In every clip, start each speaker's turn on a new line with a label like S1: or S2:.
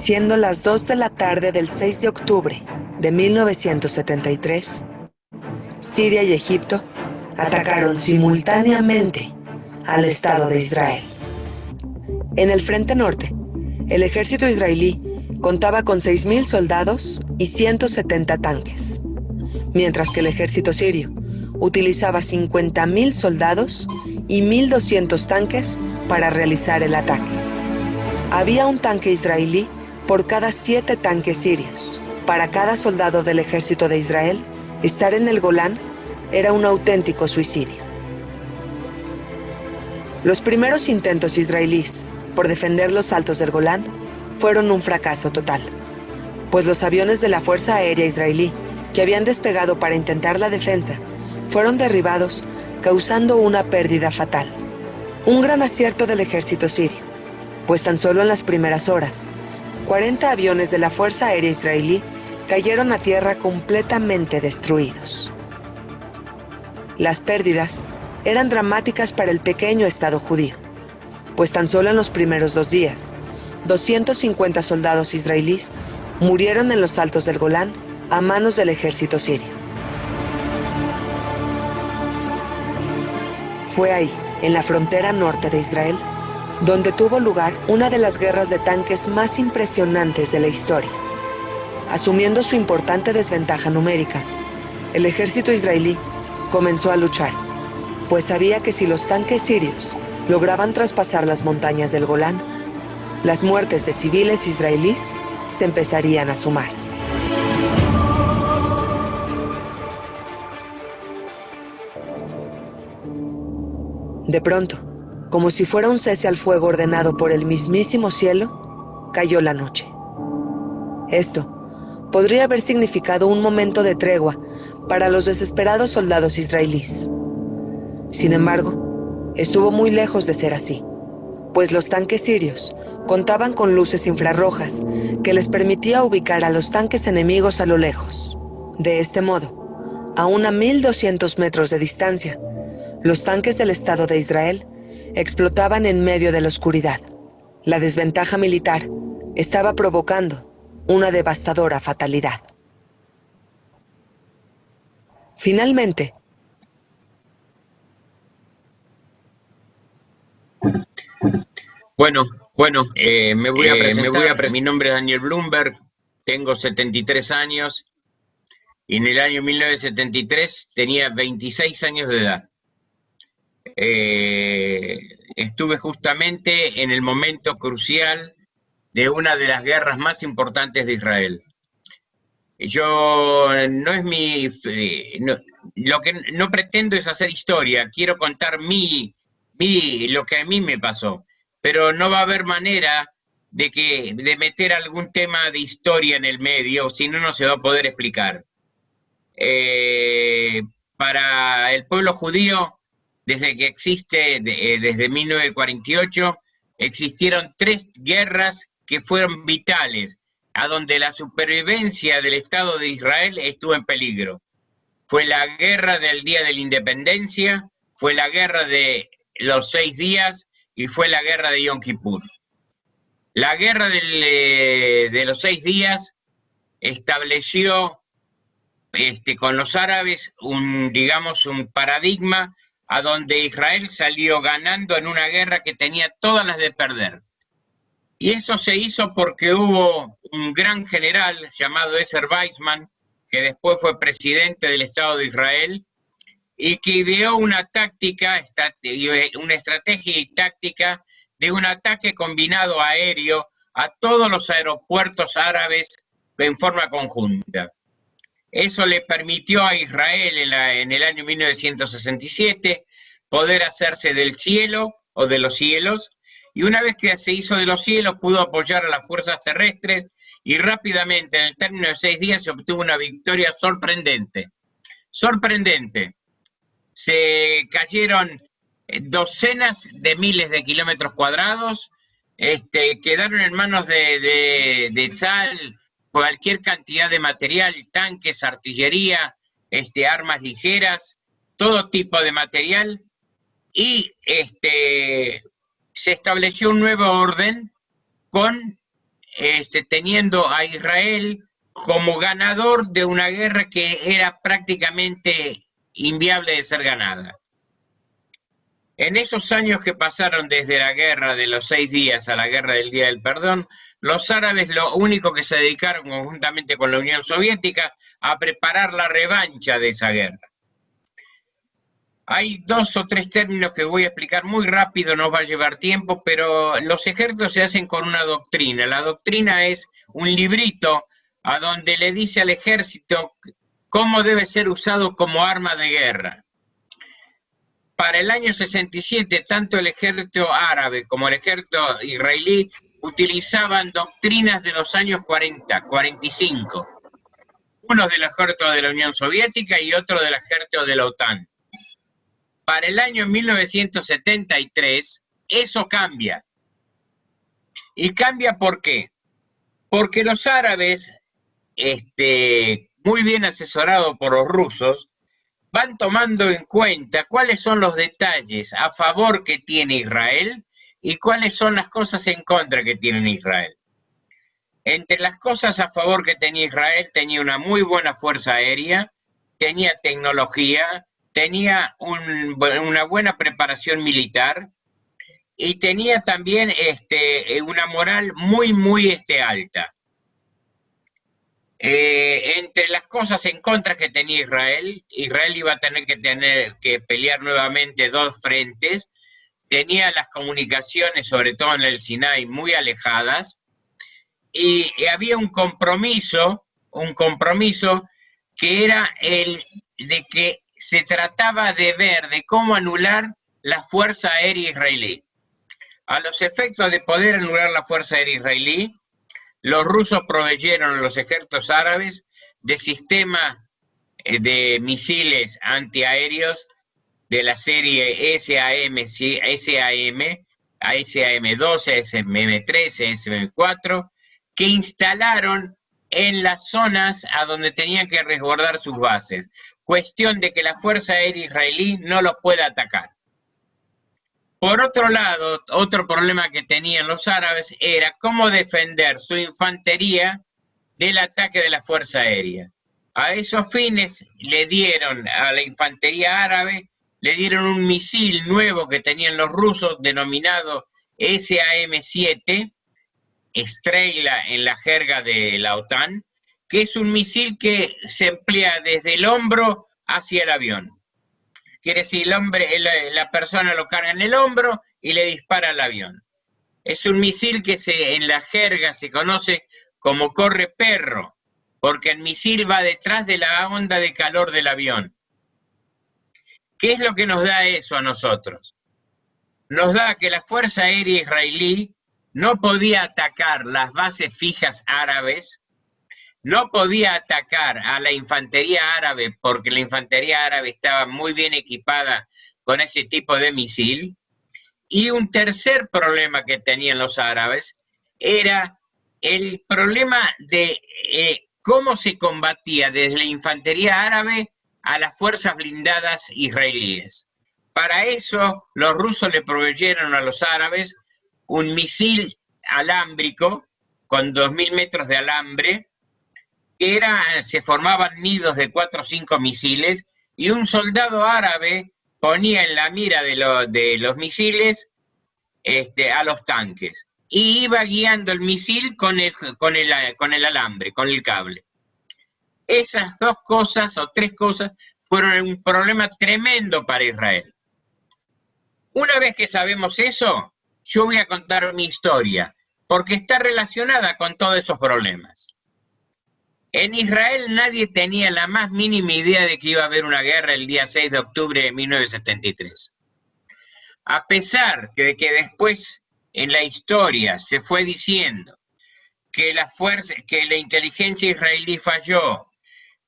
S1: Siendo las 2 de la tarde del 6 de octubre de 1973, Siria y Egipto atacaron simultáneamente al Estado de Israel. En el frente norte, el ejército israelí contaba con 6.000 soldados y 170 tanques, mientras que el ejército sirio utilizaba 50.000 soldados y 1.200 tanques para realizar el ataque. Había un tanque israelí por cada 7 tanques sirios. Para cada soldado del ejército de Israel, estar en el Golán era un auténtico suicidio. Los primeros intentos israelíes por defender los altos del Golán fueron un fracaso total, pues los aviones de la Fuerza Aérea Israelí, que habían despegado para intentar la defensa, fueron derribados, causando una pérdida fatal. Un gran acierto del ejército sirio, pues tan solo en las primeras horas, 40 aviones de la Fuerza Aérea Israelí cayeron a tierra completamente destruidos. Las pérdidas eran dramáticas para el pequeño estado judío, pues tan solo en los primeros 2 días, 250 soldados israelíes murieron en los altos del Golán a manos del ejército sirio. Fue ahí, en la frontera norte de Israel, donde tuvo lugar una de las guerras de tanques más impresionantes de la historia. Asumiendo su importante desventaja numérica, el ejército israelí comenzó a luchar, pues sabía que si los tanques sirios lograban traspasar las montañas del Golán, las muertes de civiles israelíes se empezarían a sumar. De pronto, como si fuera un cese al fuego ordenado por el mismísimo cielo, cayó la noche. Esto podría haber significado un momento de tregua para los desesperados soldados israelíes. Sin embargo, estuvo muy lejos de ser así, pues los tanques sirios contaban con luces infrarrojas que les permitía ubicar a los tanques enemigos a lo lejos. De este modo, aún a 1.200 metros de distancia, los tanques del Estado de Israel explotaban en medio de la oscuridad. La desventaja militar estaba provocando una devastadora fatalidad. Finalmente,
S2: Bueno, me voy a presentar. Mi nombre es Daniel Blumberg, tengo 73 años y en el año 1973 tenía 26 años de edad. Estuve justamente en el momento crucial de una de las guerras más importantes de Israel. Yo no es mi... lo que no pretendo es hacer historia, quiero contar lo que a mí me pasó, pero no va a haber manera de meter algún tema de historia en el medio, si no, no se va a poder explicar. Para el pueblo judío, desde que existe, desde 1948, existieron 3 guerras que fueron vitales, a donde la supervivencia del Estado de Israel estuvo en peligro. Fue la guerra del Día de la Independencia, fue la guerra de los 6 días y fue la guerra de Yom Kippur. La guerra de los 6 días estableció con los árabes un paradigma a donde Israel salió ganando en una guerra que tenía todas las de perder. Y eso se hizo porque hubo un gran general llamado Ezer Weizmann, que después fue presidente del Estado de Israel, y que ideó una estrategia y táctica de un ataque combinado aéreo a todos los aeropuertos árabes en forma conjunta. Eso le permitió a Israel en el año 1967 poder hacerse del cielo o de los cielos, y una vez que se hizo de los cielos pudo apoyar a las fuerzas terrestres y rápidamente, en el término de 6 días, se obtuvo una victoria sorprendente. Sorprendente. Se cayeron docenas de miles de kilómetros cuadrados, quedaron en manos de Tzal cualquier cantidad de material, tanques, artillería, armas ligeras, todo tipo de material, y se estableció un nuevo orden con teniendo a Israel como ganador de una guerra que era prácticamente inviable de ser ganada. En esos años que pasaron desde la guerra de los 6 días a la guerra del Día del Perdón, los árabes lo único que se dedicaron conjuntamente con la Unión Soviética a preparar la revancha de esa guerra. Hay 2 o 3 términos que voy a explicar muy rápido, no va a llevar tiempo, pero los ejércitos se hacen con una doctrina. La doctrina es un librito a donde le dice al ejército cómo debe ser usado como arma de guerra. Para el año 67, tanto el ejército árabe como el ejército israelí utilizaban doctrinas de los años 40, 45. Uno del ejército de la Unión Soviética y otro del ejército de la OTAN. Para el año 1973, eso cambia. ¿Y cambia por qué? Porque los árabes, muy bien asesorados por los rusos, van tomando en cuenta cuáles son los detalles a favor que tiene Israel y cuáles son las cosas en contra que tiene Israel. Entre las cosas a favor que tenía Israel, tenía una muy buena fuerza aérea, tenía tecnología, tenía una buena preparación militar y tenía también una moral muy alta. Entre las cosas en contra que tenía Israel iba a tener que pelear nuevamente 2 frentes, tenía las comunicaciones, sobre todo en el Sinai, muy alejadas, y había un compromiso que era el de que se trataba de ver de cómo anular la fuerza aérea israelí. A los efectos de poder anular la fuerza aérea israelí, los rusos proveyeron a los ejércitos árabes de sistemas de misiles antiaéreos de la serie SAM-2, SM-3, SM-4, que instalaron en las zonas a donde tenían que resguardar sus bases. Cuestión de que la Fuerza Aérea Israelí no los pueda atacar. Por otro lado, otro problema que tenían los árabes era cómo defender su infantería del ataque de la Fuerza Aérea. A esos fines le dieron a la infantería árabe, le dieron un misil nuevo que tenían los rusos denominado SAM-7, Strela en la jerga de la OTAN, que es un misil que se emplea desde el hombro hacia el avión. Quiere decir, la persona lo carga en el hombro y le dispara al avión. Es un misil que en la jerga se conoce como corre perro, porque el misil va detrás de la onda de calor del avión. ¿Qué es lo que nos da eso a nosotros? Nos da que la Fuerza Aérea Israelí no podía atacar las bases fijas árabes, no podía atacar a la infantería árabe porque la infantería árabe estaba muy bien equipada con ese tipo de misil. Y un tercer problema que tenían los árabes era el problema de cómo se combatía desde la infantería árabe a las fuerzas blindadas israelíes. Para eso, los rusos le proveyeron a los árabes un misil alámbrico con 2.000 metros de alambre, que se formaban nidos de 4 o 5 misiles, y un soldado árabe ponía en la mira de los misiles a los tanques, y iba guiando el misil con el alambre, con el cable. Esas 2 cosas o 3 cosas fueron un problema tremendo para Israel. Una vez que sabemos eso, yo voy a contar mi historia, porque está relacionada con todos esos problemas. En Israel nadie tenía la más mínima idea de que iba a haber una guerra el día 6 de octubre de 1973. A pesar de que después en la historia se fue diciendo que la inteligencia israelí falló,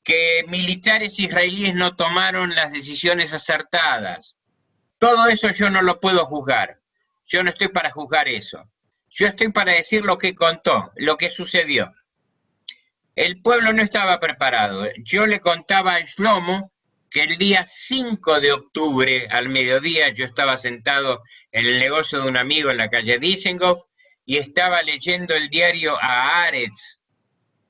S2: que militares israelíes no tomaron las decisiones acertadas, todo eso yo no lo puedo juzgar. Yo no estoy para juzgar eso. Yo estoy para decir lo que contó, lo que sucedió. El pueblo no estaba preparado. Yo le contaba a Shlomo que el día 5 de octubre, al mediodía, yo estaba sentado en el negocio de un amigo en la calle Dizengoff, y estaba leyendo el diario Haaretz.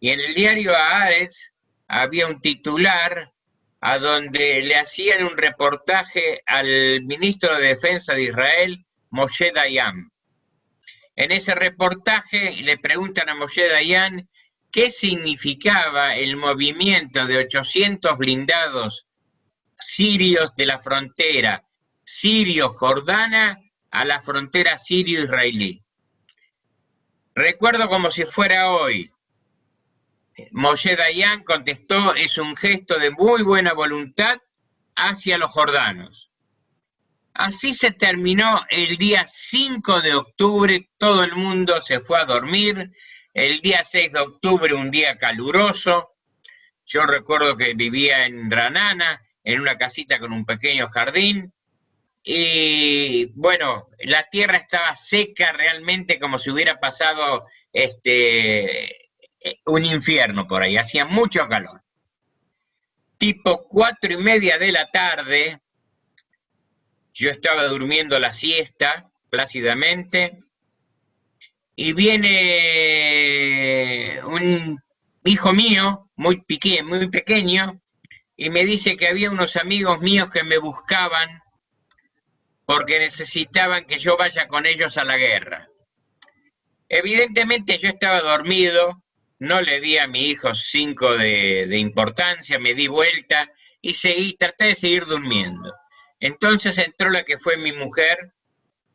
S2: Y en el diario Haaretz había un titular a donde le hacían un reportaje al ministro de Defensa de Israel, Moshe Dayan. En ese reportaje le preguntan a Moshe Dayan qué significaba el movimiento de 800 blindados sirios de la frontera sirio-jordana a la frontera sirio-israelí. Recuerdo como si fuera hoy. Moshe Dayan contestó: es un gesto de muy buena voluntad hacia los jordanos. Así se terminó el día 5 de octubre, todo el mundo se fue a dormir. El día 6 de octubre, un día caluroso. Yo recuerdo que vivía en Ranana, en una casita con un pequeño jardín. Y bueno, la tierra estaba seca realmente, como si hubiera pasado un infierno por ahí, hacía mucho calor. Tipo 4:30 de la tarde, yo estaba durmiendo la siesta plácidamente y viene un hijo mío, muy pequeño, y me dice que había unos amigos míos que me buscaban porque necesitaban que yo vaya con ellos a la guerra. Evidentemente yo estaba dormido, no le di a mi hijo 5 de importancia, me di vuelta y traté de seguir durmiendo. Entonces entró la que fue mi mujer,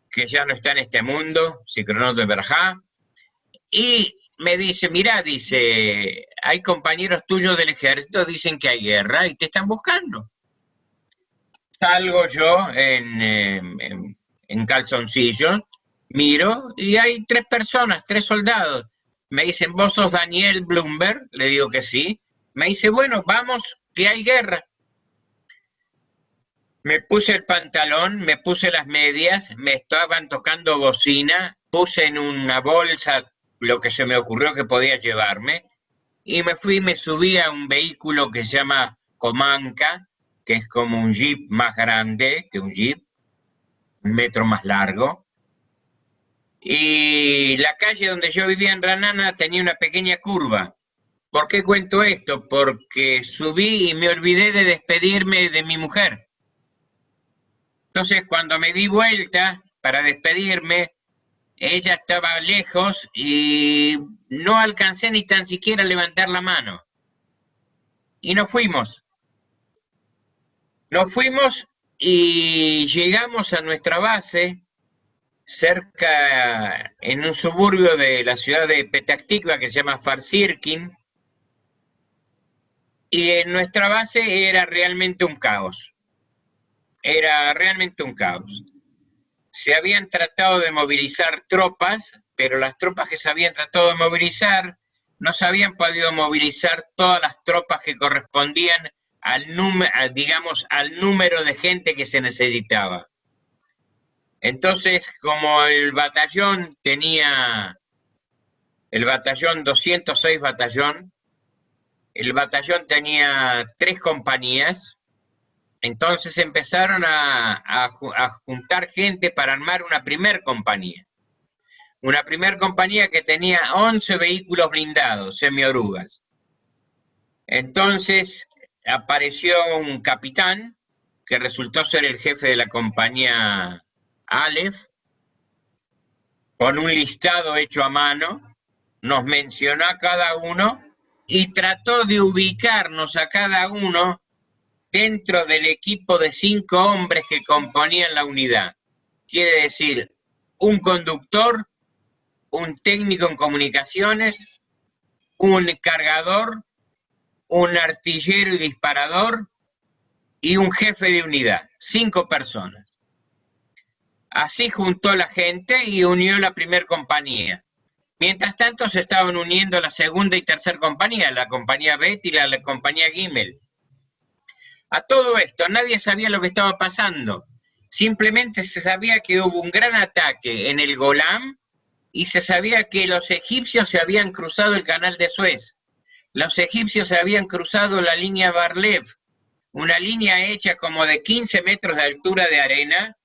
S2: que ya no está en este mundo, Zichronot Libraja, y me dice: mirá, dice, hay compañeros tuyos del ejército, dicen que hay guerra y te están buscando. Salgo yo en calzoncillos, miro y hay 3 personas, 3 soldados. Me dicen: ¿vos sos Daniel Bloomberg? Le digo que sí. Me dice: bueno, vamos, que hay guerra. Me puse el pantalón, me puse las medias, me estaban tocando bocina, puse en una bolsa lo que se me ocurrió que podía llevarme y me subí a un vehículo que se llama Comanca, que es como un jeep más grande que un jeep, 1 metro más largo. Y la calle donde yo vivía en Ranana tenía una pequeña curva. ¿Por qué cuento esto? Porque subí y me olvidé de despedirme de mi mujer. Entonces, cuando me di vuelta para despedirme, ella estaba lejos y no alcancé ni tan siquiera a levantar la mano. Y nos fuimos. Nos fuimos y llegamos a nuestra base, cerca, en un suburbio de la ciudad de Petah Tikva que se llama Kfar Sirkin, y en nuestra base era realmente un caos. Era realmente un caos. Se habían tratado de movilizar tropas, pero las tropas que se habían tratado de movilizar no se habían podido movilizar todas las tropas que correspondían al número de gente que se necesitaba. Entonces, como el batallón 206 batallón, el batallón tenía 3 compañías, entonces empezaron a juntar gente para armar una primer compañía. Una primer compañía que tenía 11 vehículos blindados, semiorugas. Entonces apareció un capitán que resultó ser el jefe de la compañía Aleph, con un listado hecho a mano, nos mencionó a cada uno y trató de ubicarnos a cada uno dentro del equipo de 5 hombres que componían la unidad. Quiere decir, un conductor, un técnico en comunicaciones, un cargador, un artillero y disparador y un jefe de unidad. 5 personas. Así juntó la gente y unió la primera compañía. Mientras tanto se estaban uniendo la segunda y tercera compañía, la compañía Bet y la compañía Gimel. A todo esto nadie sabía lo que estaba pasando. Simplemente se sabía que hubo un gran ataque en el Golán y se sabía que los egipcios se habían cruzado el canal de Suez. Los egipcios se habían cruzado la línea Bar-Lev, una línea hecha como de 15 metros de altura de arena,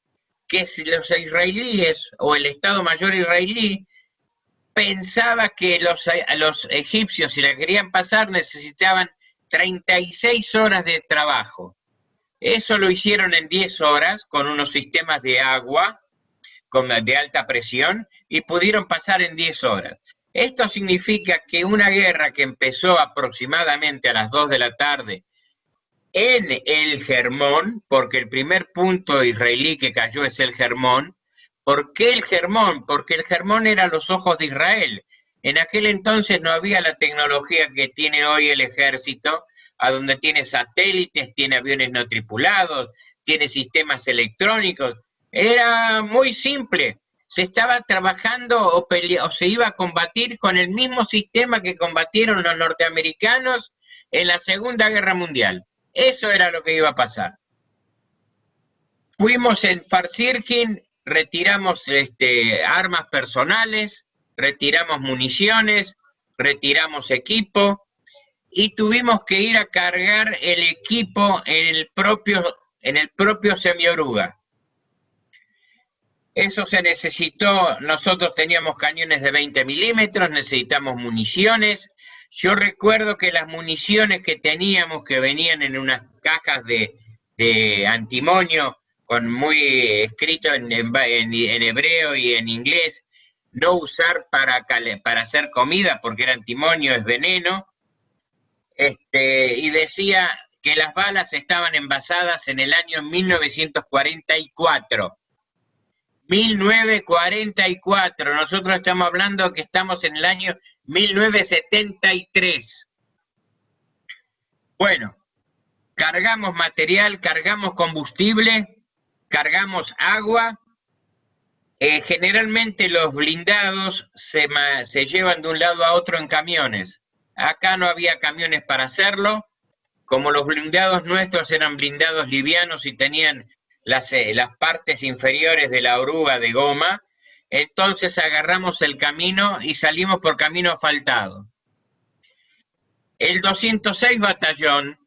S2: que los israelíes o el Estado Mayor israelí pensaba que los egipcios, si la querían pasar, necesitaban 36 horas de trabajo. Eso lo hicieron en 10 horas con unos sistemas de agua de alta presión y pudieron pasar en 10 horas. Esto significa que una guerra que empezó aproximadamente a las 2 de la tarde en el Hermón, porque el primer punto israelí que cayó es el Hermón. ¿Por qué el Hermón? Porque el Hermón era los ojos de Israel. En aquel entonces no había la tecnología que tiene hoy el ejército, a donde tiene satélites, tiene aviones no tripulados, tiene sistemas electrónicos. Era muy simple. Se estaba trabajando o se iba a combatir con el mismo sistema que combatieron los norteamericanos en la Segunda Guerra Mundial. Eso era lo que iba a pasar. Fuimos en Farsirkin, retiramos armas personales, retiramos municiones, retiramos equipo y tuvimos que ir a cargar el equipo en el propio semioruga. Eso se necesitó, nosotros teníamos cañones de 20 milímetros, necesitamos municiones. Yo recuerdo que las municiones que teníamos, que venían en unas cajas de antimonio, con muy escrito en hebreo y en inglés, no usar para hacer comida porque era antimonio, es veneno, y decía que las balas estaban envasadas en el año 1944. 1944, nosotros estamos hablando que estamos en el año 1973. Bueno, cargamos material, cargamos combustible, cargamos agua. Generalmente los blindados se llevan de un lado a otro en camiones. Acá no había camiones para hacerlo. Como los blindados nuestros eran blindados livianos y tenían las partes inferiores de la oruga de goma, entonces agarramos el camino y salimos por camino asfaltado. El 206 Batallón,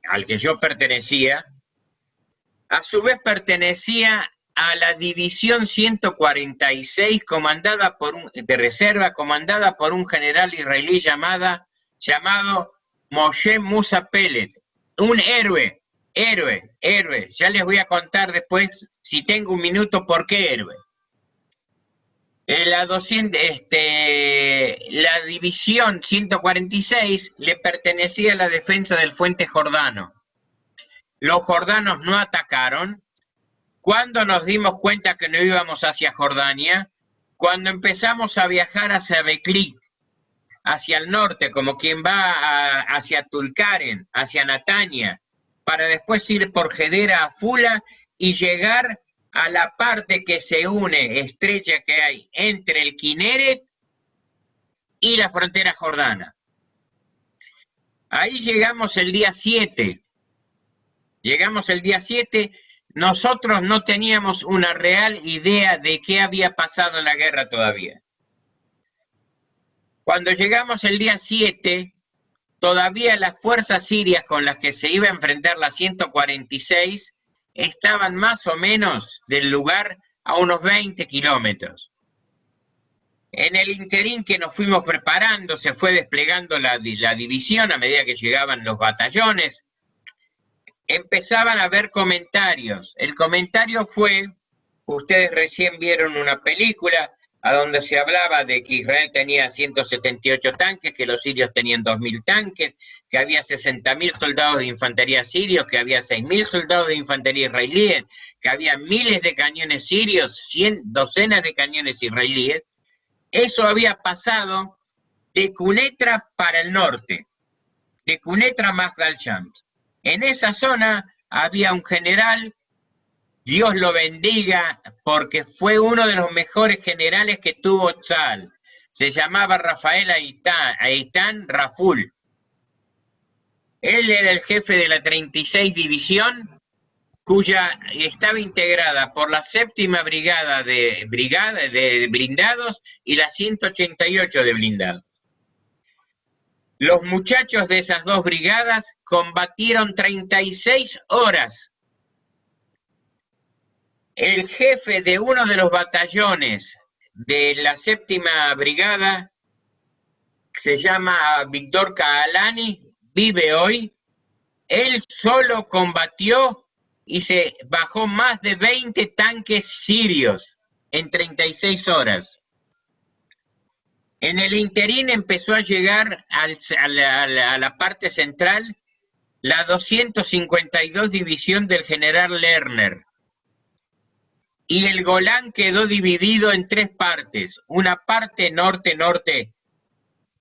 S2: al que yo pertenecía, a su vez pertenecía a la División 146 de reserva, comandada por un general israelí llamado Moshe Musa Peled, un héroe. Ya les voy a contar después, si tengo un minuto, por qué héroe. La división 146 le pertenecía a la defensa del Fuente Jordano. Los jordanos no atacaron. ¿Cuándo nos dimos cuenta que no íbamos hacia Jordania? Cuando empezamos a viajar hacia Beklik, hacia el norte, como quien va hacia Tulkaren, hacia Natania, para después ir por Gedera a Fula y llegar a la parte que se une, estrecha que hay entre el Kineret y la frontera jordana. Ahí llegamos el día 7. Nosotros no teníamos una real idea de qué había pasado en la guerra todavía. Cuando llegamos el día 7, todavía las fuerzas sirias con las que se iba a enfrentar la 146 estaban más o menos del lugar a unos 20 kilómetros. En el interín que nos fuimos preparando, se fue desplegando la división a medida que llegaban los batallones. Empezaban a haber comentarios. El comentario fue, ustedes recién vieron una película a donde se hablaba de que Israel tenía 178 tanques, que los sirios tenían 2.000 tanques, que había 60.000 soldados de infantería sirios, que había 6.000 soldados de infantería israelíes, que había miles de cañones sirios, docenas de cañones israelíes. Eso había pasado de Quneitra para el norte, de Quneitra a Magdal Shams. En esa zona había un general, Dios lo bendiga, porque fue uno de los mejores generales que tuvo Tzal. Se llamaba Rafael Eitan Raful. Él era el jefe de la 36 División, cuya estaba integrada por la 7ª Brigada de blindados y la 188 de blindados. Los muchachos de esas dos brigadas combatieron 36 horas. El jefe de uno de los batallones de la 7ª Brigada, que se llama Víctor Kaalani, vive hoy. Él solo combatió y se bajó más de 20 tanques sirios en 36 horas. En el interín empezó a llegar a la parte central la 252 División del general Lerner. Y el Golán quedó dividido en 3 partes. Una parte norte-norte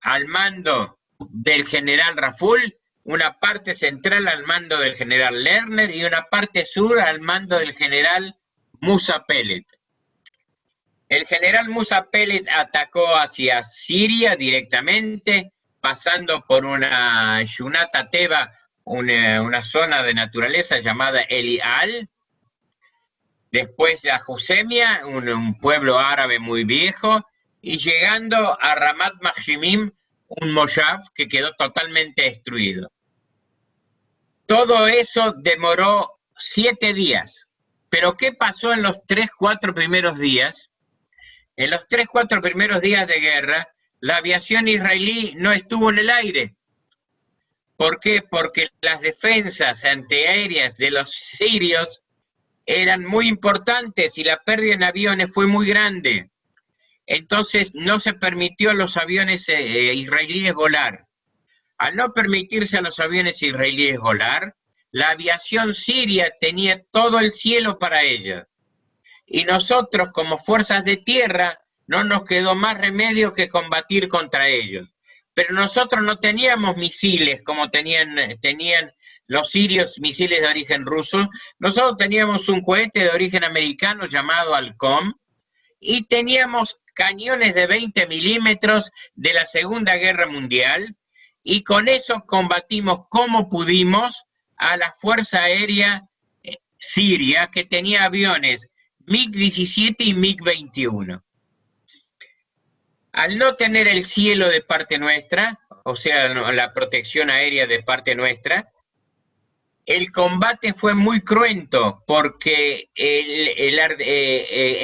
S2: al mando del general Raful, una parte central al mando del general Lerner y una parte sur al mando del general Musa Pellet. El general Musa Pellet atacó hacia Siria directamente, pasando por una Yunata Teba, una zona de naturaleza llamada Elial, después a Jusemia, un pueblo árabe muy viejo, y llegando a Ramat Mahshimim, un moshav que quedó totalmente destruido. Todo eso demoró 7 días. Pero ¿qué pasó en los 3-4 primeros días? En los 3-4 primeros días de guerra, la aviación israelí no estuvo en el aire. ¿Por qué? Porque las defensas antiaéreas de los sirios eran muy importantes y la pérdida en aviones fue muy grande. Entonces no se permitió a los aviones israelíes volar. Al no permitirse a los aviones israelíes volar, la aviación siria tenía todo el cielo para ella. Y nosotros, como fuerzas de tierra, no nos quedó más remedio que combatir contra ellos. Pero nosotros no teníamos misiles como tenían los sirios, misiles de origen ruso. Nosotros teníamos un cohete de origen americano llamado Halcón y teníamos cañones de 20 milímetros de la Segunda Guerra Mundial, y con eso combatimos como pudimos a la Fuerza Aérea Siria, que tenía aviones MiG-17 y MiG-21. Al no tener el cielo de parte nuestra, o sea, la protección aérea de parte nuestra, el combate fue muy cruento porque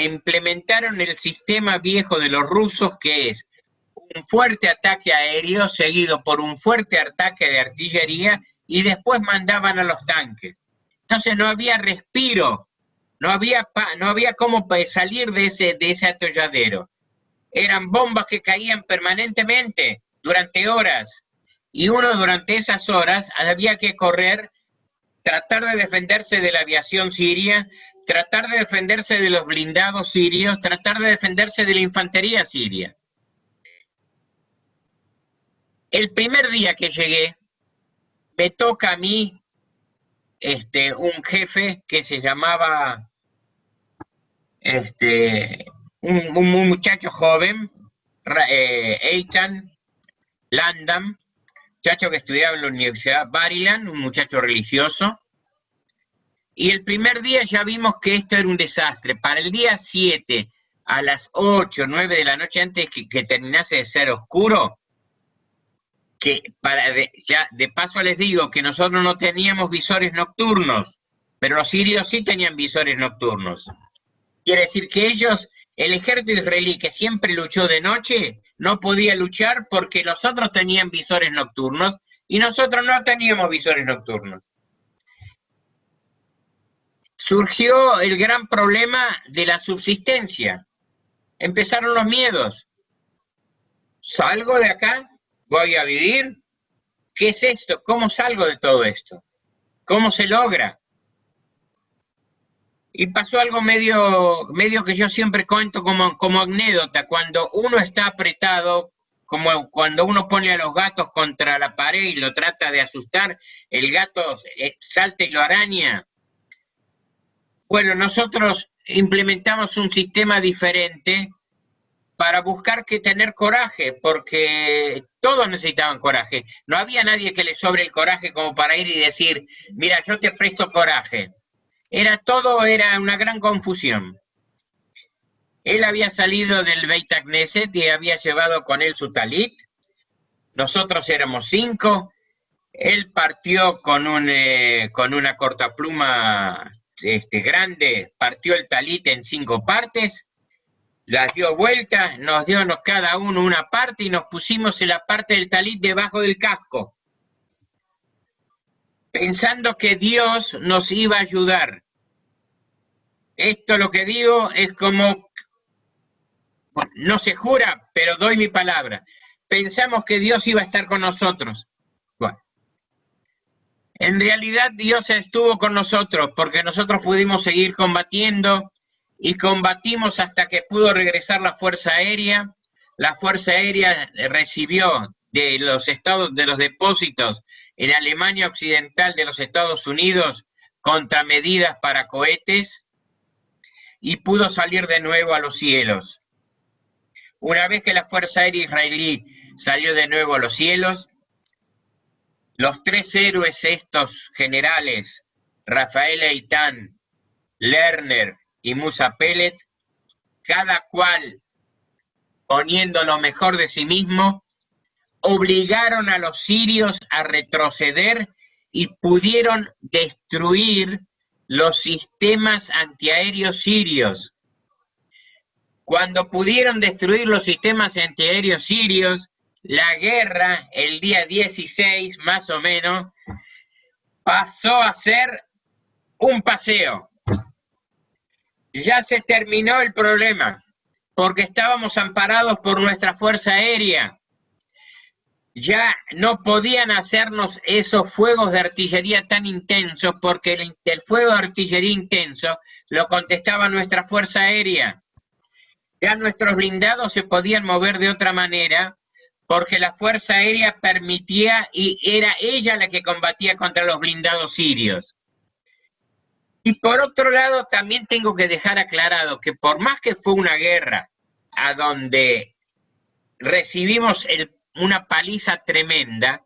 S2: implementaron el sistema viejo de los rusos, que es un fuerte ataque aéreo seguido por un fuerte ataque de artillería y después mandaban a los tanques. Entonces no había respiro, no había cómo salir de ese atolladero. Eran bombas que caían permanentemente durante horas, y uno durante esas horas había que correr, tratar de defenderse de la aviación siria, tratar de defenderse de los blindados sirios, tratar de defenderse de la infantería siria. El primer día que llegué, me toca a mí un jefe que se llamaba un muchacho joven, Eitan Landam, muchacho que estudiaba en la Universidad Bar-Ilan, un muchacho religioso. Y el primer día ya vimos que esto era un desastre. Para el día 7, a las 8, 9 de la noche, antes que terminase de ser oscuro, ya de paso les digo que nosotros no teníamos visores nocturnos, pero los sirios sí tenían visores nocturnos. Quiere decir que ellos, el ejército israelí, que siempre luchó de noche, no podía luchar porque los otros tenían visores nocturnos y nosotros no teníamos visores nocturnos. Surgió el gran problema de la subsistencia. Empezaron los miedos. ¿Salgo de acá? ¿Voy a vivir? ¿Qué es esto? ¿Cómo salgo de todo esto? ¿Cómo se logra? Y pasó algo medio que yo siempre cuento como anécdota. Cuando uno está apretado, como cuando uno pone a los gatos contra la pared y lo trata de asustar, el gato salta y lo araña. Bueno, nosotros implementamos un sistema diferente para buscar que tener coraje, porque todos necesitaban coraje. No había nadie que le sobre el coraje como para ir y decir, mira, yo te presto coraje. Era una gran confusión. Él había salido del Beit Knesset y había llevado con él su talit. Nosotros éramos 5. Él partió con una cortapluma grande, partió el talit en 5 partes las dio vuelta, nos dio cada uno una parte y nos pusimos en la parte del talit debajo del casco, pensando que Dios nos iba a ayudar. Esto lo que digo es como, no se jura, pero doy mi palabra. Pensamos que Dios iba a estar con nosotros. Bueno, en realidad Dios estuvo con nosotros porque nosotros pudimos seguir combatiendo y combatimos hasta que pudo regresar la Fuerza Aérea. La Fuerza Aérea recibió de los depósitos en Alemania Occidental de los Estados Unidos contramedidas para cohetes y pudo salir de nuevo a los cielos. Una vez que la Fuerza Aérea israelí salió de nuevo a los cielos, los tres héroes estos generales, Rafael Eitan, Lerner y Musa Pellet, cada cual poniendo lo mejor de sí mismo, obligaron a los sirios a retroceder y pudieron destruir los sistemas antiaéreos sirios. Cuando pudieron destruir los sistemas antiaéreos sirios, la guerra, el día 16 más o menos, pasó a ser un paseo. Ya se terminó el problema, porque estábamos amparados por nuestra Fuerza Aérea. Ya no podían hacernos esos fuegos de artillería tan intensos, porque el fuego de artillería intenso lo contestaba nuestra Fuerza Aérea. Ya nuestros blindados se podían mover de otra manera, porque la Fuerza Aérea permitía y era ella la que combatía contra los blindados sirios. Y por otro lado, también tengo que dejar aclarado que por más que fue una guerra a donde recibimos una paliza tremenda,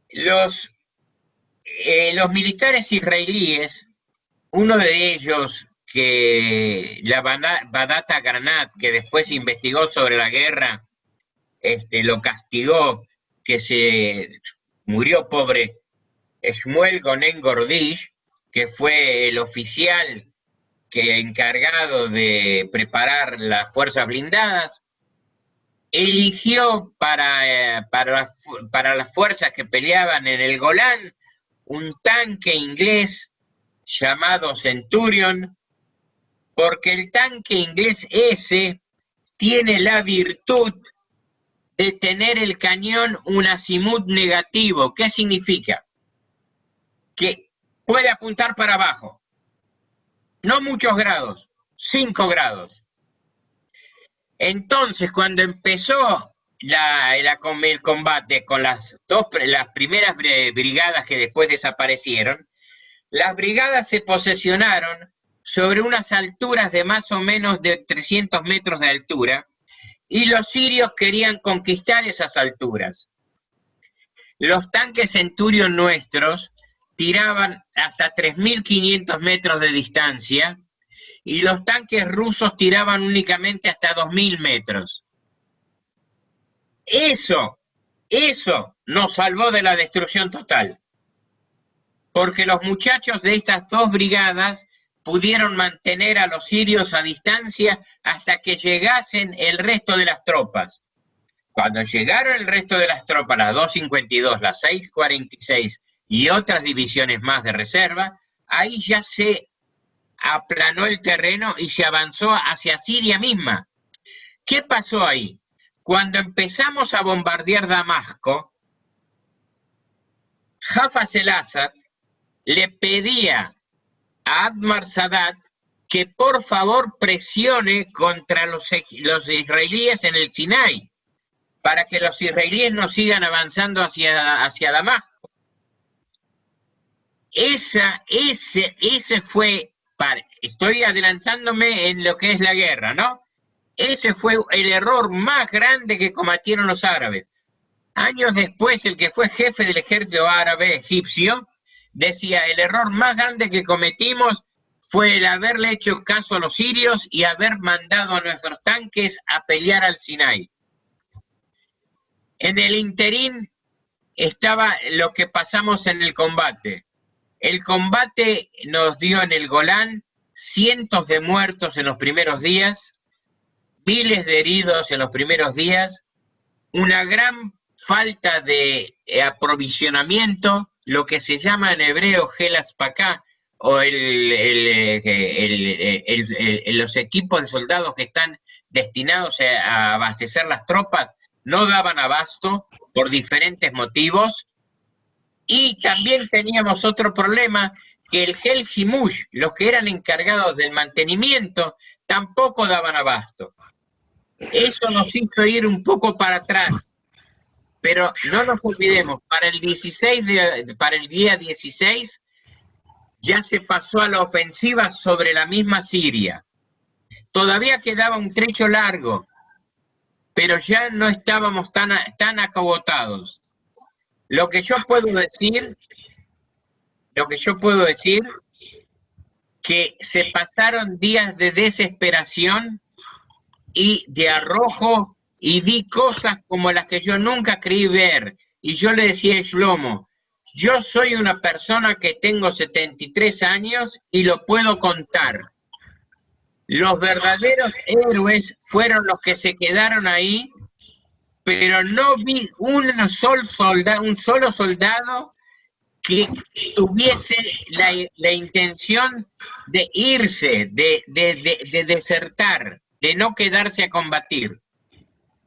S2: los militares israelíes, uno de ellos, que la Badat Agranat, que después investigó sobre la guerra, lo castigó, que se murió pobre, Shmuel Gonen Gordish, que fue el oficial encargado de preparar las fuerzas blindadas, eligió para las fuerzas que peleaban en el Golán un tanque inglés llamado Centurion, porque el tanque inglés ese tiene la virtud de tener el cañón un azimut negativo. ¿Qué significa? Que puede apuntar para abajo. No muchos grados, 5 grados. Entonces, cuando empezó el combate con las primeras brigadas que después desaparecieron, las brigadas se posesionaron sobre unas alturas de más o menos de 300 metros de altura, y los sirios querían conquistar esas alturas. Los tanques Centurion nuestros tiraban hasta 3.500 metros de distancia, y los tanques rusos tiraban únicamente hasta 2.000 metros. Eso nos salvó de la destrucción total, porque los muchachos de estas dos brigadas pudieron mantener a los sirios a distancia hasta que llegasen el resto de las tropas. Cuando llegaron el resto de las tropas, las 252, las 646 y otras divisiones más de reserva, ahí ya se aplanó el terreno y se avanzó hacia Siria misma. ¿Qué pasó ahí? Cuando empezamos a bombardear Damasco, Hafez el-Assad le pedía a Anwar Sadat que por favor presione contra los israelíes en el Sinai, para que los israelíes no sigan avanzando hacia Damasco. Ese fue, estoy adelantándome en lo que es la guerra, ¿no? Ese fue el error más grande que cometieron los árabes. Años después, el que fue jefe del ejército árabe egipcio decía: el error más grande que cometimos fue el haberle hecho caso a los sirios y haber mandado a nuestros tanques a pelear al Sinai. En el interín estaba lo que pasamos en el combate. El combate nos dio en el Golán cientos de muertos en los primeros días, miles de heridos en los primeros días, una gran falta de aprovisionamiento, lo que se llama en hebreo gel aspacá, o los equipos de soldados que están destinados a abastecer las tropas, no daban abasto por diferentes motivos. Y también teníamos otro problema, que el gel Himush, los que eran encargados del mantenimiento, tampoco daban abasto. Eso nos hizo ir un poco para atrás. Pero no nos olvidemos, para el día 16, ya se pasó a la ofensiva sobre la misma Siria. Todavía quedaba un trecho largo, pero ya no estábamos tan acabotados. Lo que yo puedo decir, que se pasaron días de desesperación y de arrojo, y vi cosas como las que yo nunca creí ver. Y yo le decía a Shlomo, yo soy una persona que tengo 73 años y lo puedo contar. Los verdaderos héroes fueron los que se quedaron ahí, pero no vi un solo soldado que tuviese la intención de irse, de desertar, de no quedarse a combatir.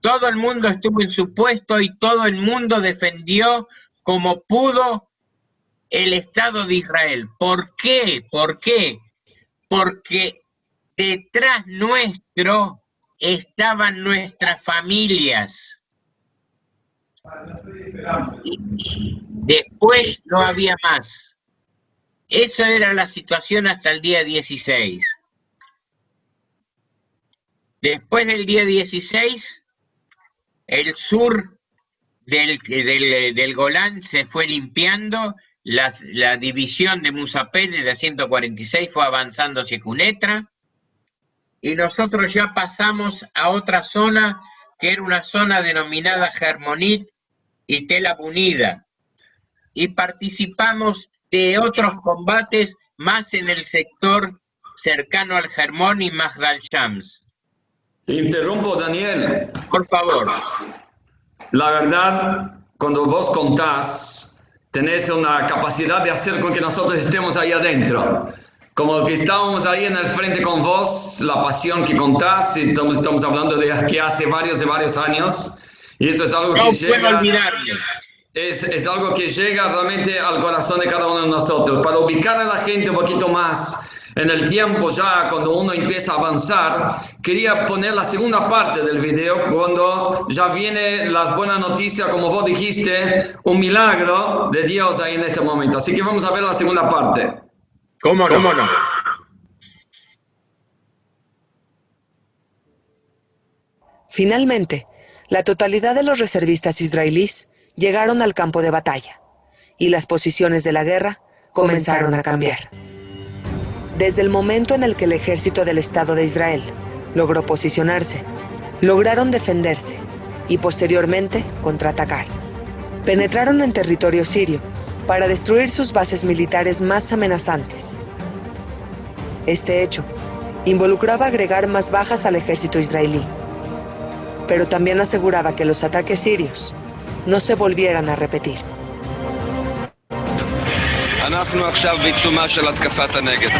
S2: Todo el mundo estuvo en su puesto y todo el mundo defendió como pudo el Estado de Israel. ¿Por qué? ¿Por qué? Porque detrás nuestro estaban nuestras familias. Y después no había más. Eso era la situación hasta el día 16. Después del día 16, el sur del Golán se fue limpiando, la división de Musapel de la 146 fue avanzando hacia Cunetra, y nosotros ya pasamos a otra zona, que era una zona denominada Hermonit y Tel Abunida, y participamos de otros combates más en el sector cercano al Hermón y Mahdal Shams.
S3: Te interrumpo, Daniel.
S2: Por favor.
S3: La verdad, cuando vos contás, tenés una capacidad de hacer con que nosotros estemos ahí adentro. Como que estábamos ahí en el frente con vos, la pasión que contás, y estamos hablando de que hace varios años, y eso es algo que llega... No puedo olvidarme. Es algo que llega realmente al corazón de cada uno de nosotros. Para ubicar a la gente un poquito más en el tiempo, ya cuando uno empieza a avanzar, quería poner la segunda parte del video, cuando ya viene las buenas noticias, como vos dijiste, un milagro de Dios ahí en este momento. Así que vamos a ver la segunda parte.
S2: ¿Cómo no? ¿Cómo no?
S1: Finalmente, la totalidad de los reservistas israelíes llegaron al campo de batalla, y las posiciones de la guerra comenzaron a cambiar. Desde el momento en el que el ejército del Estado de Israel logró posicionarse, lograron defenderse y posteriormente contraatacar. Penetraron en territorio sirio para destruir sus bases militares más amenazantes. Este hecho involucraba agregar más bajas al ejército israelí, pero también aseguraba que los ataques sirios no se volvieran a repetir.
S4: אנחנו עכשיו בעיצומה של התקפת הנגד.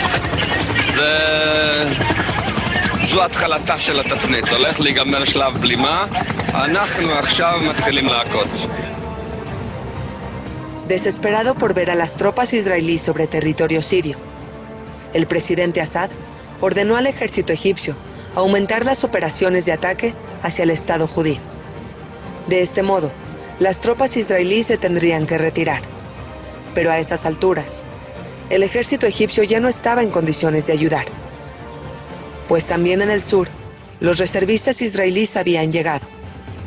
S4: זו התחלתה של התפנית. הולך להיגמר שלב בלימה. אנחנו עכשיו מתחילים להכות.
S1: Desesperado por ver a las tropas israelíes sobre territorio sirio, el presidente Assad ordenó al ejército egipcio aumentar las operaciones de ataque hacia el Estado judío. De este modo, las tropas israelíes se tendrían que retirar. Pero a esas alturas, el ejército egipcio ya no estaba en condiciones de ayudar, pues también en el sur, los reservistas israelíes habían llegado,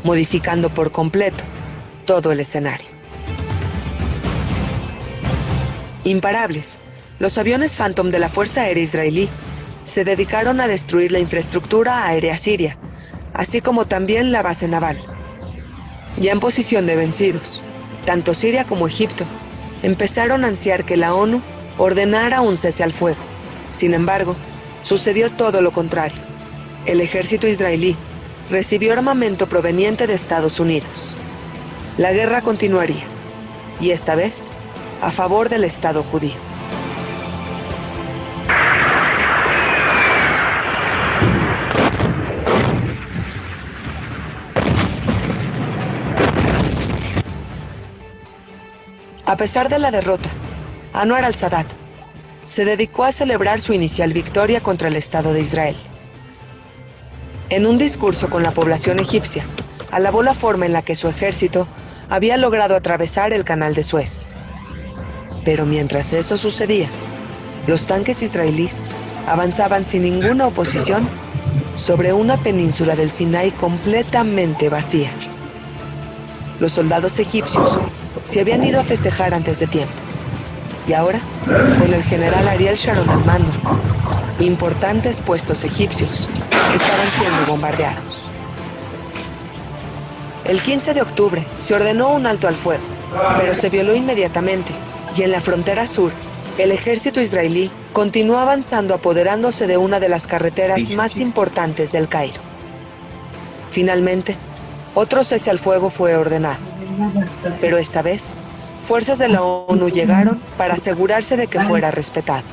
S1: modificando por completo todo el escenario. Imparables, los aviones Phantom de la Fuerza Aérea Israelí se dedicaron a destruir la infraestructura aérea siria, así como también la base naval. Ya en posición de vencidos, tanto Siria como Egipto empezaron a ansiar que la ONU ordenara un cese al fuego. Sin embargo, sucedió todo lo contrario. el ejército israelí recibió armamento proveniente de Estados Unidos. La guerra continuaría, y esta vez a favor del Estado judío. A pesar de la derrota, Anwar al-Sadat se dedicó a celebrar su inicial victoria contra el Estado de Israel. En un discurso con la población egipcia, alabó la forma en la que su ejército había logrado atravesar el Canal de Suez. Pero mientras eso sucedía, los tanques israelíes avanzaban sin ninguna oposición sobre una península del Sinaí completamente vacía. Los soldados egipcios se habían ido a festejar antes de tiempo. Y ahora, con el general Ariel Sharon al mando, importantes puestos egipcios estaban siendo bombardeados. El 15 de octubre se ordenó un alto al fuego, pero se violó inmediatamente, y en la frontera sur, el ejército israelí continuó avanzando, apoderándose de una de las carreteras más importantes del Cairo. Finalmente, otro cese al fuego fue ordenado, pero esta vez, fuerzas de la ONU llegaron para asegurarse de que fuera respetado.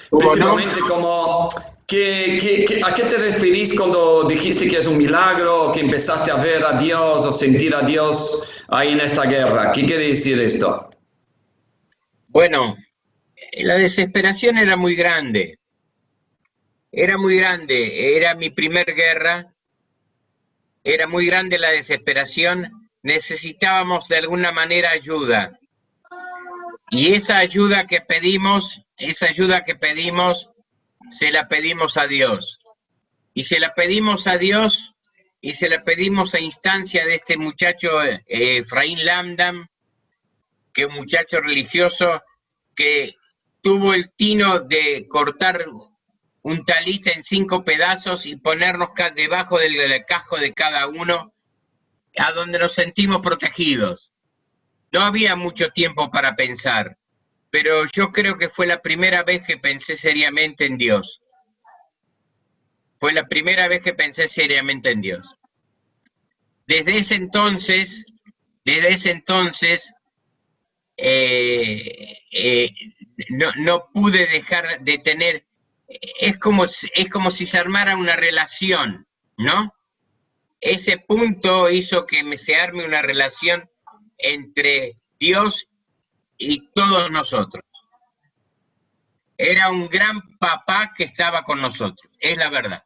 S3: Principalmente como, ¿a qué te referís cuando dijiste que es un milagro, que empezaste a ver a Dios o sentir a Dios ahí en esta guerra? ¿Qué quiere decir esto?
S2: Bueno, la desesperación era muy grande. Era muy grande. Era mi primer guerra. Era muy grande la desesperación. Necesitábamos de alguna manera ayuda. Y esa ayuda que pedimos, se la pedimos a Dios. Y se la pedimos a Dios y se la pedimos a instancia de este muchacho Efraín Lamdam, que es un muchacho religioso que tuvo el tino de cortar un talit en 5 pedazos y ponernos debajo del casco de cada uno, a donde nos sentimos protegidos. No había mucho tiempo para pensar, pero yo creo que fue la primera vez que pensé seriamente en Dios. Fue la primera vez que pensé seriamente en Dios. Desde ese entonces, no pude dejar de tener, es como si se armara una relación, ¿no? Ese punto hizo que se arme una relación entre Dios y todos nosotros. Era un gran papá que estaba con nosotros, es la verdad.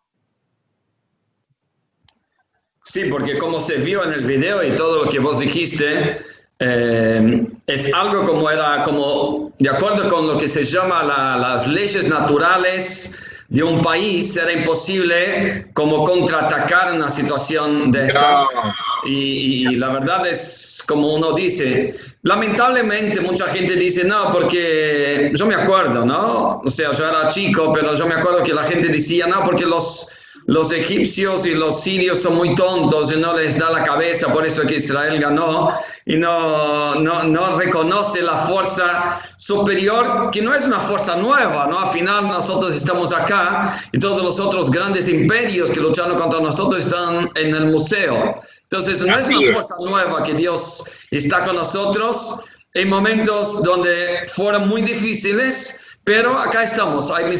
S3: Sí, porque como se vio en el video y todo lo que vos dijiste, es algo como de acuerdo con lo que se llama las leyes naturales de un país, era imposible como contraatacar una situación de estas. No. Y la verdad es como uno dice, lamentablemente mucha gente dice, no, porque yo me acuerdo, ¿no? O sea, yo era chico, pero yo me acuerdo que la gente decía, no, porque los egipcios y los sirios son muy tontos y no les da la cabeza, por eso que Israel ganó y no reconoce la fuerza superior, que no es una fuerza nueva, ¿no? Al final nosotros estamos acá y todos los otros grandes imperios que lucharon contra nosotros están en el museo. Entonces no es una fuerza nueva que Dios está con nosotros en momentos donde fueron muy difíciles. Pero acá estamos, Am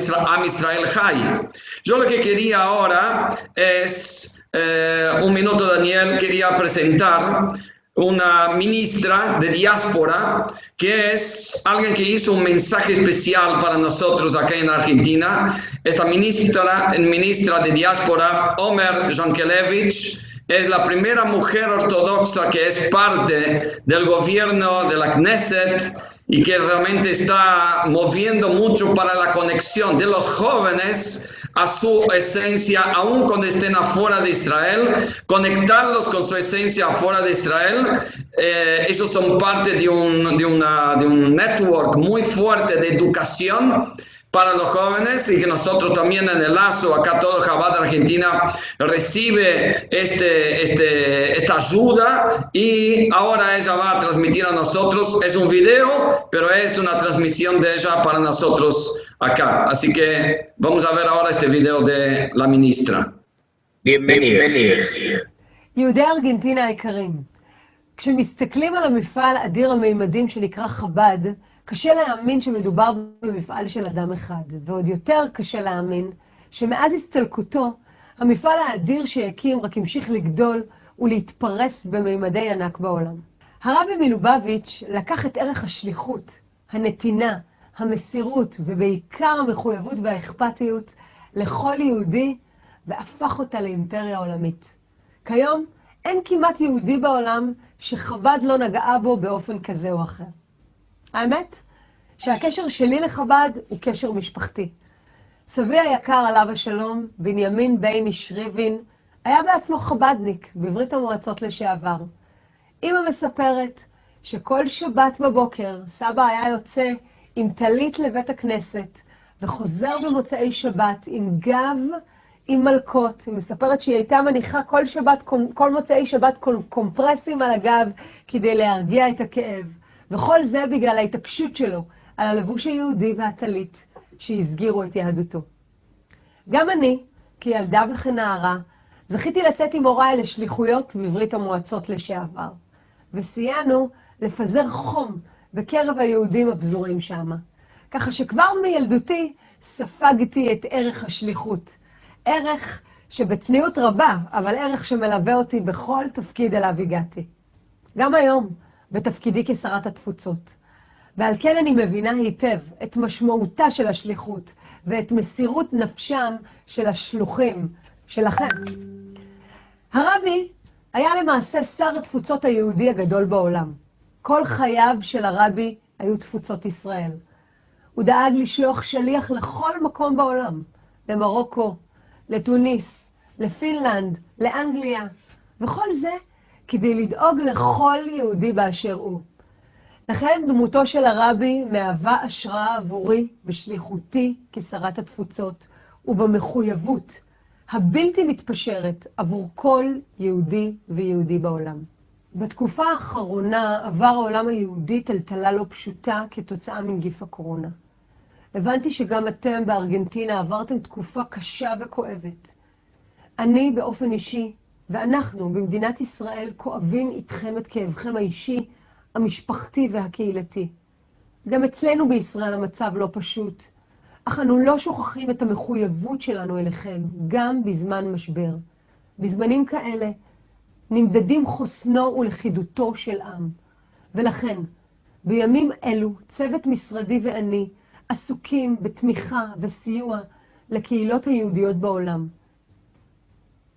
S3: Israel Hay. Yo lo que quería ahora es, un minuto Daniel, quería presentar una ministra de diáspora, que es alguien que hizo un mensaje especial para nosotros acá en Argentina. Esta ministra de diáspora, Omer Yankelevich, es la primera mujer ortodoxa que es parte del gobierno de la Knesset, y que realmente está moviendo mucho para la conexión de los jóvenes a su esencia, aun cuando estén afuera de Israel, conectarlos con su esencia afuera de Israel. Ellos son parte de un network muy fuerte de educación para los jóvenes y que nosotros también en el lazo, acá todo Chabad Argentina recibe esta ayuda y ahora ella va a transmitir a nosotros, es un video, pero es una transmisión de ella para nosotros acá. Así que vamos a ver ahora este video de la ministra.
S2: Bienvenido.
S5: יהודי ארגנטינה היקרים, כשמסתכלים על המפעל אדיר המימדים שנקרא חב"ד, קשה להאמין שמדובר במפעל של אדם אחד, ועוד יותר קשה להאמין שמאז הסתלקותו, המפעל האדיר שהקים רק המשיך לגדול ולהתפרס במימדי ענק בעולם. הרבי מלובביץ' לקח את ערך השליחות, הנתינה, המסירות ובעיקר המחויבות והאכפתיות לכל יהודי והפך אותה לאימפריה עולמית. כיום אין כמעט יהודי בעולם שחב"ד לא נגעה בו באופן כזה או אחר. האמת שהקשר שלי לחב"ד הוא קשר משפחתי. סבי היקר עליו השלום, בנימין בייני שריבין, היה בעצמו חב"דניק בברית המועצות לשעבר. אמא מספרת שכל שבת בבוקר סבא היה יוצא עם טלית לבית הכנסת וחוזר במוצאי שבת עם גב עם מלכות. היא מספרת שהיא הייתה מניחה כל מוצאי שבת קומפרסים על הגב כדי להרגיע את הכאב. וכל זה בגלל ההתעקשות שלו על הלבוש היהודי והטלית שהסגירו את יהדותו. גם אני, כילדה וכנערה, זכיתי לצאת עם הוריי לשליחויות בברית המועצות לשעבר. וסייענו לפזר חום בקרב היהודים הפזורים שם. ככה שכבר מילדותי ספגתי את ערך השליחות. ערך שבצניעות רבה, אבל ערך שמלווה אותי בכל תפקיד אליו הגעתי. גם היום, בתפקידי כשרת התפוצות. ועל כן אני מבינה היטב את משמעותה של השליחות ואת מסירות נפשם של השלוחים שלכם. הרבי היה למעשה שר התפוצות היהודי הגדול בעולם. כל חייו של הרבי היו תפוצות ישראל. הוא דאג לשלוח שליח לכל מקום בעולם, למרוקו, לתוניס, לפינלנד, לאנגליה, וכל זה כדי לדאוג לכל יהודי באשר הוא. לכן דמותו של הרבי מהווה השראה עבורי בשליחותי כשרת התפוצות ובמחויבות הבלתי מתפשרת עבור כל יהודי ויהודי בעולם. בתקופה האחרונה עבר העולם היהודי טלטלה לא פשוטה כתוצאה מנגיף הקורונה. הבנתי שגם אתם בארגנטינה עברתם תקופה קשה וכואבת. אני באופן אישי ואנחנו במדינת ישראל כואבים איתכם את כאבכם האישי, המשפחתי והקהילתי. גם אצלנו בישראל המצב לא פשוט, אך אנו לא שוכחים את המחויבות שלנו אליכם, גם בזמן משבר. בזמנים כאלה נמדדים חוסנו ולכידותו של עם. ולכן, בימים אלו, צוות משרדי ואני עסוקים בתמיכה וסיוע לקהילות היהודיות בעולם.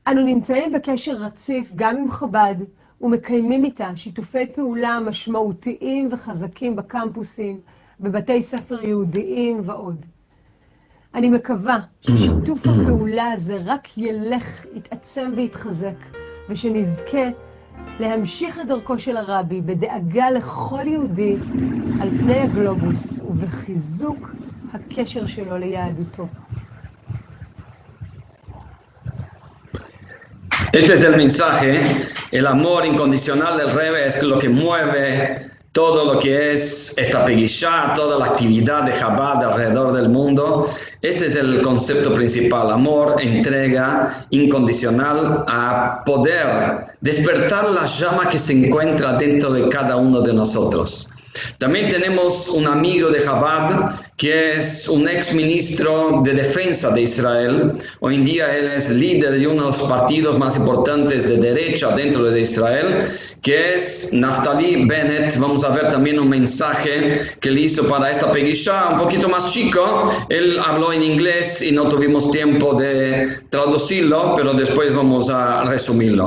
S5: אנו נמצאים בקשר רציף גם עם חב"ד, ומקיימים איתה שיתופי פעולה משמעותיים וחזקים בקמפוסים, בבתי ספר יהודיים ועוד. אני מקווה ששיתוף הפעולה הזה רק ילך, יתעצם ויתחזק, ושנזכה להמשיך את דרכו של הרבי בדאגה לכל יהודי על פני הגלובוס ובחיזוק הקשר שלו ליהדותו.
S3: Este es el mensaje, el amor incondicional del Rebbe es lo que mueve todo lo que es esta Pegishá, toda la actividad de Chabad alrededor del mundo. Este es el concepto principal, amor, entrega incondicional a poder despertar la llama que se encuentra dentro de cada uno de nosotros. También tenemos un amigo de Chabad que es un ex ministro de defensa de Israel. Hoy en día él es líder de uno de los partidos más importantes de derecha dentro de Israel, que es Naftali Bennett. Vamos a ver también un mensaje que él hizo para esta Pegishá, un poquito más chico. Él habló en inglés y no tuvimos tiempo de traducirlo, pero después vamos a resumirlo.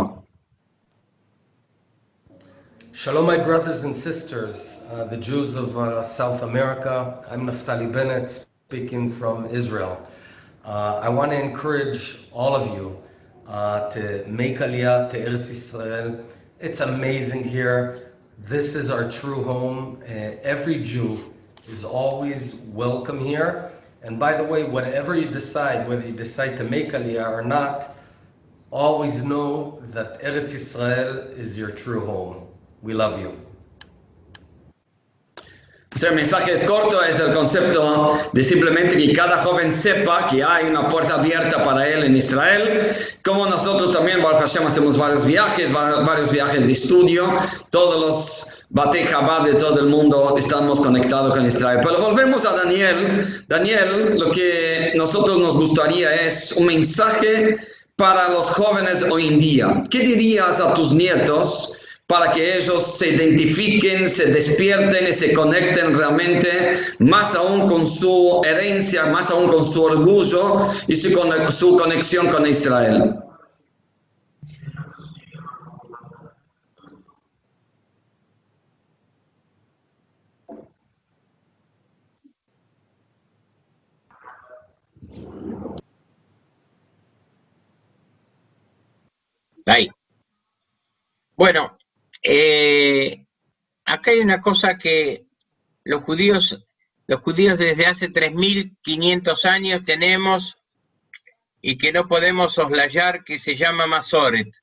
S6: Shalom, my brothers and sisters. The Jews of South America. I'm Naftali Bennett, speaking from Israel. I want to encourage all of you to make Aliyah to Eretz Israel. It's amazing here. This is our true home. Every Jew is always welcome here. And by the way, whatever you decide, whether you decide to make Aliyah or not, always know that Eretz Israel is your true home. We love you.
S3: O sea, el mensaje es corto, es el concepto de simplemente que cada joven sepa que hay una puerta abierta para él en Israel, como nosotros también, Baruch Hashem, hacemos varios viajes de estudio, todos los Batei Chabad de todo el mundo estamos conectados con Israel. Pero volvemos a Daniel. Daniel, lo que nosotros nos gustaría es un mensaje para los jóvenes hoy en día. ¿Qué dirías a tus nietos para que ellos se identifiquen, se despierten y se conecten realmente, más aún con su herencia, más aún con su orgullo y su conexión con Israel?
S2: Ahí. Bueno, acá hay una cosa que los judíos desde hace 3.500 años tenemos y que no podemos soslayar, que se llama Masoret.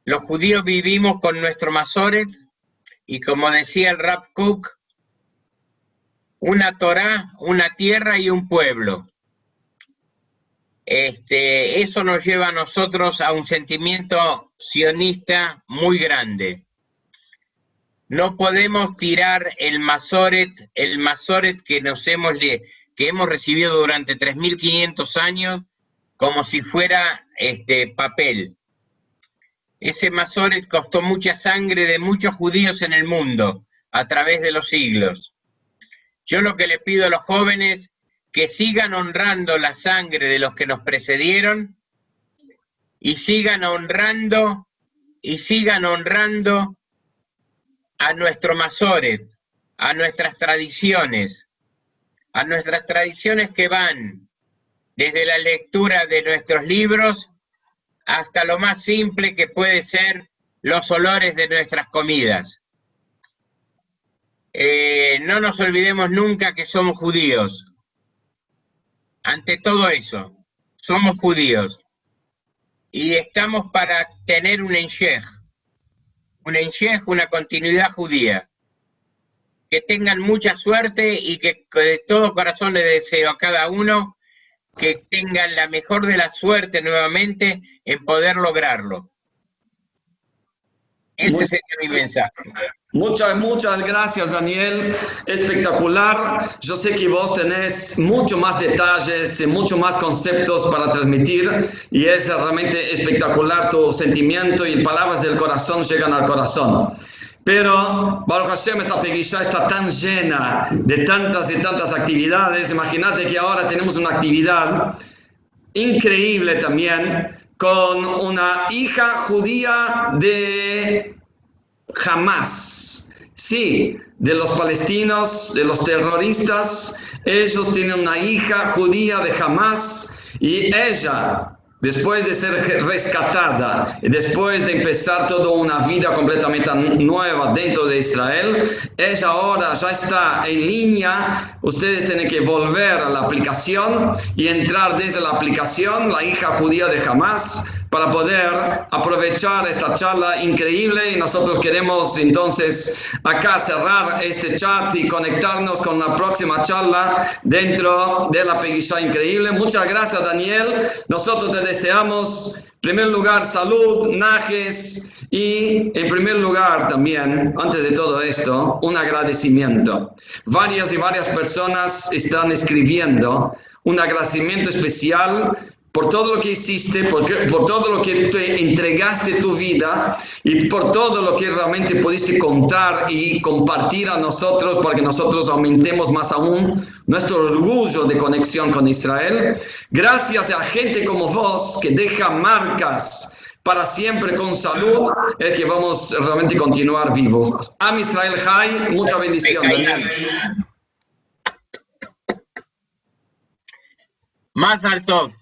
S2: Los judíos vivimos con nuestro Masoret y, como decía el Rav Kook, una Torá, una tierra y un pueblo. Eso nos lleva a nosotros a un sentimiento sionista muy grande. No podemos tirar el Masoret que hemos recibido durante 3.500 años como si fuera papel. Ese Masoret costó mucha sangre de muchos judíos en el mundo a través de los siglos. Yo lo que le pido a los jóvenes, que sigan honrando la sangre de los que nos precedieron y sigan honrando a nuestro Masoret, a nuestras tradiciones que van desde la lectura de nuestros libros hasta lo más simple que puede ser los olores de nuestras comidas. No nos olvidemos nunca que somos judíos. Ante todo eso, somos judíos y estamos para tener un enshej, una continuidad judía. Que tengan mucha suerte y que de todo corazón le deseo a cada uno que tengan la mejor de la suerte nuevamente en poder lograrlo. Ese sería mi mensaje.
S3: Muchas gracias, Daniel. Espectacular. Yo sé que vos tenés mucho más detalles y mucho más conceptos para transmitir y es realmente espectacular tu sentimiento y palabras del corazón llegan al corazón. Pero Baruch Hashem, esta Pegishá está tan llena de tantas y tantas actividades. Imagínate que ahora tenemos una actividad increíble también con una hija judía de Hamas. Sí, de los palestinos, de los terroristas. Ellos tienen una hija judía de Hamas y ella, después de ser rescatada y después de empezar toda una vida completamente nueva dentro de Israel, ella ahora ya está en línea. Ustedes tienen que volver a la aplicación y entrar desde la aplicación, la hija judía de Hamas, para poder aprovechar esta charla increíble. Y nosotros queremos entonces acá cerrar este chat y conectarnos con la próxima charla dentro de la Pegishá increíble. Muchas gracias, Daniel. Nosotros te deseamos, en primer lugar, salud, najes y, en primer lugar, también, antes de todo esto, un agradecimiento. Varias personas están escribiendo un agradecimiento especial por todo lo que hiciste, por todo lo que te entregaste tu vida y por todo lo que realmente pudiste contar y compartir a nosotros para que nosotros aumentemos más aún nuestro orgullo de conexión con Israel. Gracias a gente como vos que deja marcas para siempre con salud, es que vamos realmente a continuar vivos. Am Israel Chai, mucha bendición.
S2: Mazal Tov.